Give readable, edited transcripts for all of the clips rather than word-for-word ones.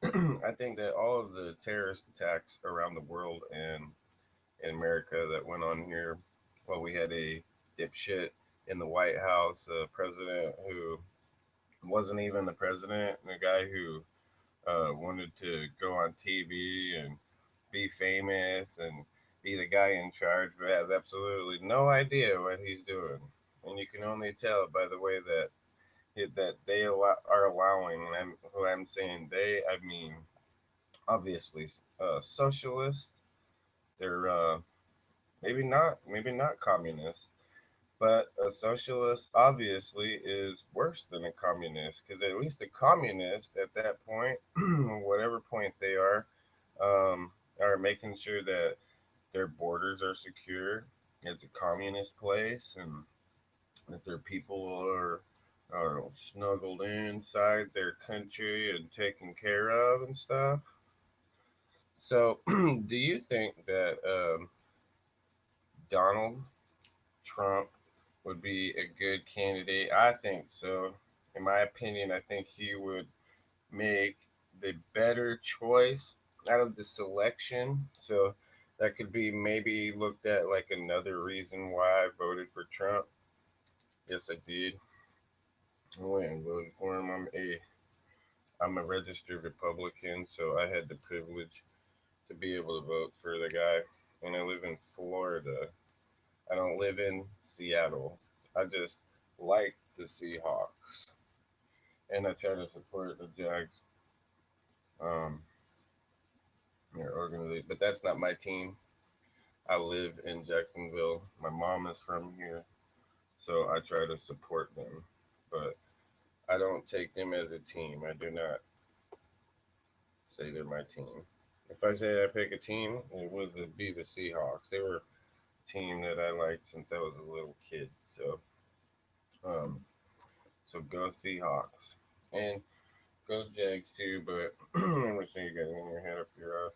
I think that all of the terrorist attacks around the world and in America that went on here, well, we had a dipshit in the White House, a president who wasn't even the president, and a guy who wanted to go on TV and be famous and be the guy in charge, but has absolutely no idea what he's doing. And you can only tell by the way that are allowing, and who I'm saying they, I mean obviously socialist. They're maybe not communist, but a socialist obviously is worse than a communist because at least a communist at that point, whatever point they are making sure that their borders are secure. It's a communist place, and that their people are snuggled inside their country and taken care of and stuff. So, do you think that Donald Trump would be a good candidate? I think so. In my opinion, I think he would make the better choice out of the selection. So that could be maybe looked at like another reason why I voted for Trump. Yes, I did. I went and voted for him. I'm a registered Republican, so I had the privilege to be able to vote for the guy. And I live in Florida. I don't live in Seattle. I just like the Seahawks, and I try to support the Jags. Um, their organization, but that's not my team. I live in Jacksonville. My mom is from here, so I try to support them, but I don't take them as a team. I do not say they're my team. If I say I pick a team, it would be the Seahawks. They were a team that I liked since I was a little kid. Um, so go Seahawks and go Jags too. But I'm wishing you guys in your head up your ass.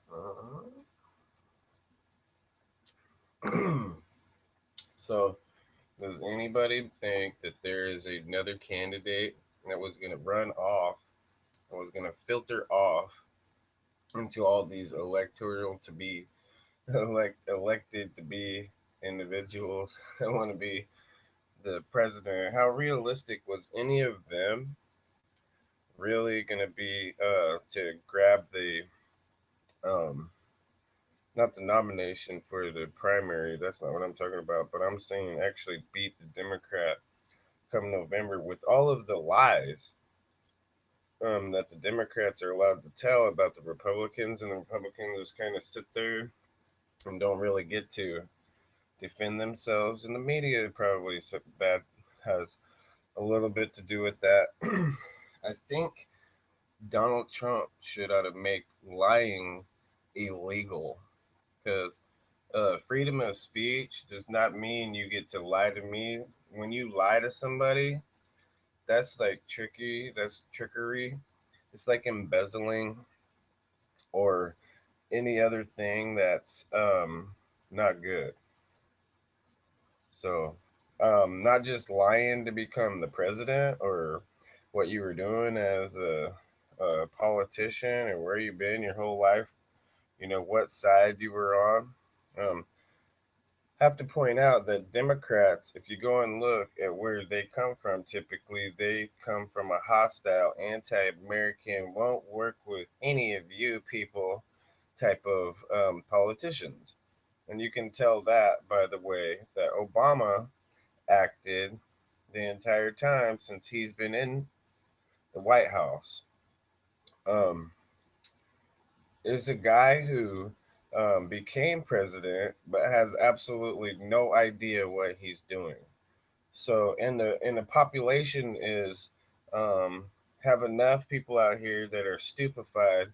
So does anybody think that there is another candidate that was going to run off and was going to filter off into all these electoral to be elected to be individuals that want to be the president? How realistic was any of them really going to be to grab the um, not the nomination for the primary? That's not what I'm talking about, but I'm saying actually beat the Democrat come November with all of the lies that the Democrats are allowed to tell about the Republicans, and the Republicans just kind of sit there and don't really get to defend themselves. And the media probably so bad has a little bit to do with that. I think Donald Trump should ought to make lying illegal because freedom of speech does not mean you get to lie to me. When you lie to somebody, that's like tricky. That's trickery. It's like embezzling or any other thing that's not good. So, not just lying to become the president or what you were doing as a politician or where you've been your whole life, what side you were on. Um, have to point out that Democrats, if you go and look at where they come from, typically they come from a hostile, anti American, won't work with any of you people type of politicians. And you can tell that by the way that Obama acted the entire time since he's been in the White House. Um, is a guy who became president but has absolutely no idea what he's doing. So, and the population is um, have enough people out here that are stupefied,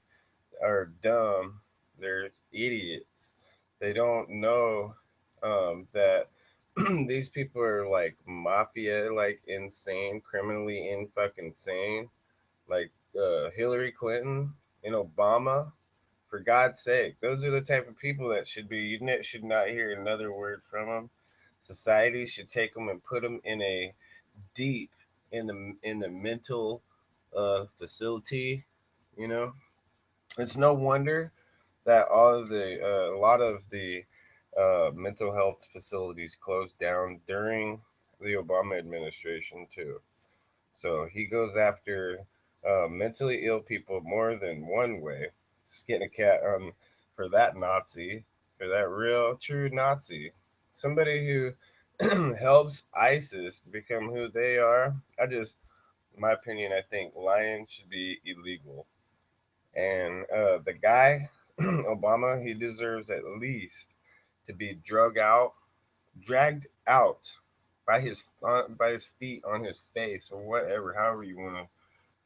are dumb, they're idiots. They don't know that these people are like mafia, like insane, criminally in fucking sane, like Hillary Clinton and Obama. For God's sake, those are the type of people that should be. Should not hear another word from them. Society should take them and put them in a deep in the mental facility. You know, It's no wonder that a lot of the mental health facilities closed down during the Obama administration too. So he goes after mentally ill people more than one way. Just getting a cat for that Nazi, for that real true Nazi, somebody who helps ISIS to become who they are. In my opinion, I think lying should be illegal. And the guy, Obama, he deserves at least to be dragged out by his feet on his face or whatever, however you want to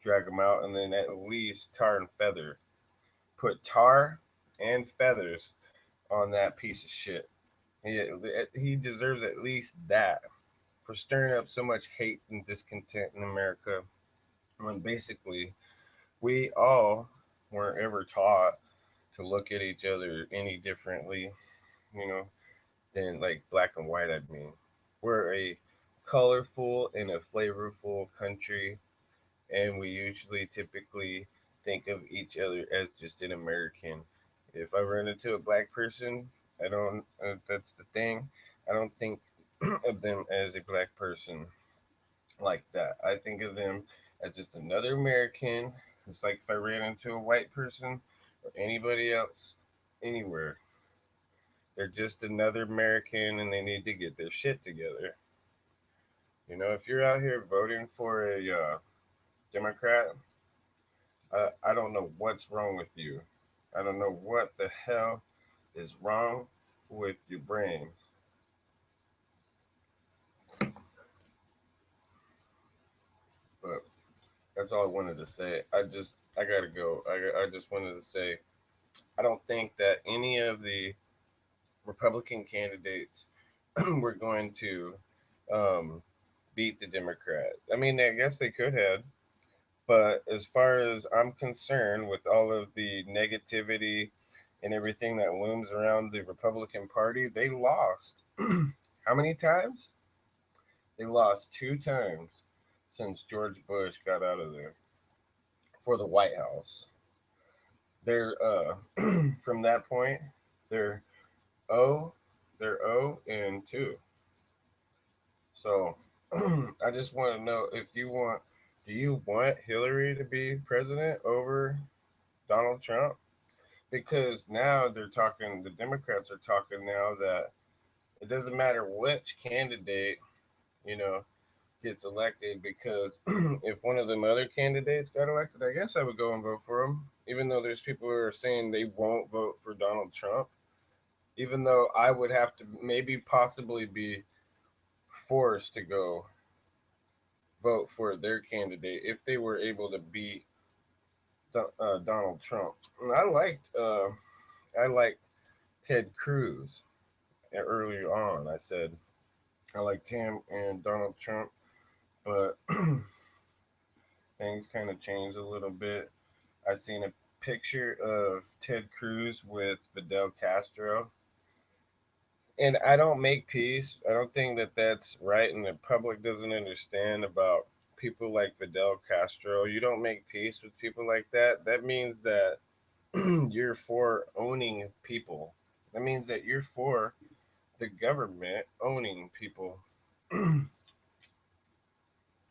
drag him out, and then at least tar and feather. Put tar and feathers on that piece of shit. He deserves at least that for stirring up so much hate and discontent in America when basically we all weren't ever taught to look at each other any differently, you know, than like black and white. I mean, we're a colorful and a flavorful country, and we usually typically think of each other as just an American. If I run into a black person, I don't. That's the thing. I don't think of them as a black person like that. I think of them as just another American. It's like if I ran into a white person or anybody else anywhere, they're just another American and they need to get their shit together. If you're out here voting for a Democrat, I don't know what's wrong with you. I don't know what the hell is wrong with your brain. But that's all I wanted to say. I gotta go. I just wanted to say, I don't think that any of the Republican candidates were going to um, beat the Democrat. I mean, I guess they could have, but as far as I'm concerned, with all of the negativity and everything that looms around the Republican Party, they lost. How many times? They lost two times since George Bush got out of there for the White House. They're from that point, they're oh, they're 0-2. So I just want to know if do you want Hillary to be president over Donald Trump? Because now the Democrats are talking now that it doesn't matter which candidate, you know, gets elected because if one of them other candidates got elected, I guess I would go and vote for him. Even though there's people who are saying they won't vote for Donald Trump, even though I would have to maybe possibly be forced to go vote for their candidate if they were able to beat Donald Trump. And I liked Ted Cruz earlier on. I said I liked him and Donald Trump, but things kind of changed a little bit. I seen a picture of Ted Cruz with Fidel Castro, and I don't make peace. I don't think that that's right, and the public doesn't understand about people like Fidel Castro. You don't make peace with people like that. That means that you're for owning people. That means that you're for the government owning people,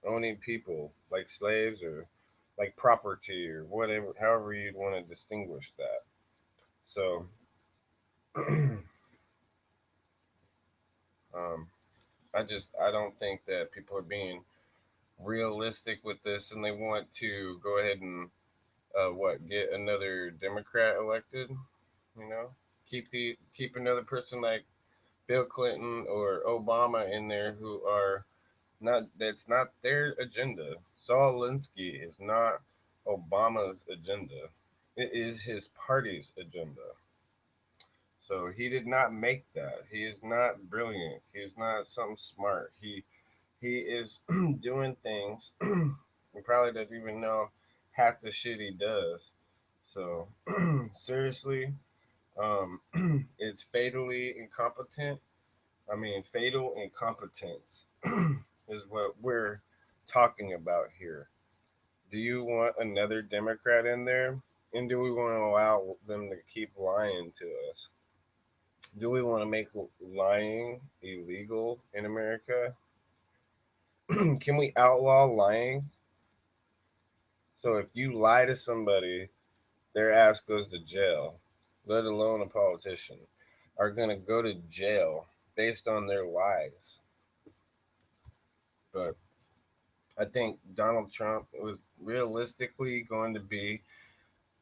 owning people like slaves or like property or whatever, however you'd want to distinguish that. So, um, I don't think that people are being realistic with this, and they want to go ahead and get another Democrat elected. You know, keep another person like Bill Clinton or Obama in there who are not that's not their agenda. Saul Alinsky is not Obama's agenda. It is his party's agenda. So he did not make that. He is not brilliant. He is not something smart. He is doing things and probably doesn't even know half the shit he does. So seriously, um, it's fatally incompetent. I mean, fatal incompetence is what we're talking about here. Do you want another Democrat in there? And do we want to allow them to keep lying to us? Do we want to make lying illegal in America? Can we outlaw lying? So if you lie to somebody, their ass goes to jail, let alone a politician, are going to go to jail based on their lies. But I think Donald Trump was realistically going to be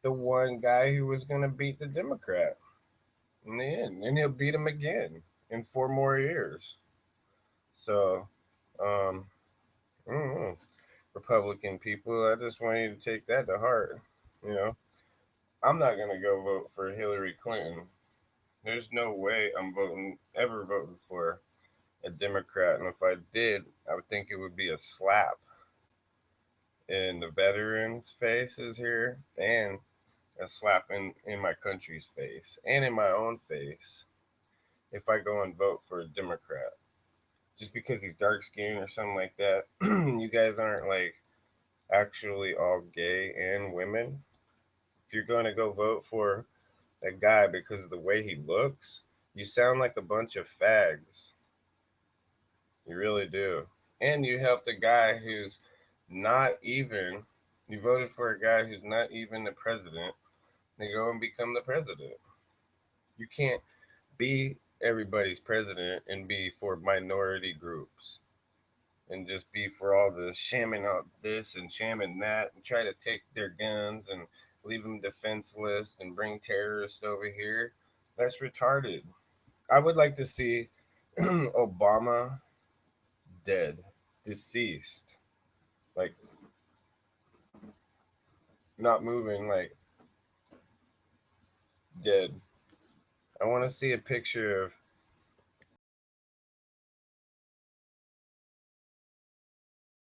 the one guy who was going to beat the Democrat in the end, and he'll beat him again in 4 more years. So, um, I don't know. Republican people, I just want you to take that to heart. You know, I'm not going to go vote for Hillary Clinton. There's no way I'm ever voting for a Democrat. And if I did, I would think it would be a slap in the veterans' faces here and a slap in my country's face and in my own face if I go and vote for a Democrat. Just because he's dark skinned or something like that, you guys aren't like actually all gay and women. If you're going to go vote for that guy because of the way he looks, you sound like a bunch of fags. You really do. And you helped a guy who's not even, you voted for a guy who's not even the president to go and become the president. You can't be everybody's president and be for minority groups and just be for all the shamming out this and shamming that and try to take their guns and leave them defenseless and bring terrorists over here. That's retarded. I would like to see Obama dead, deceased, like not moving, like dead. I want to see a picture of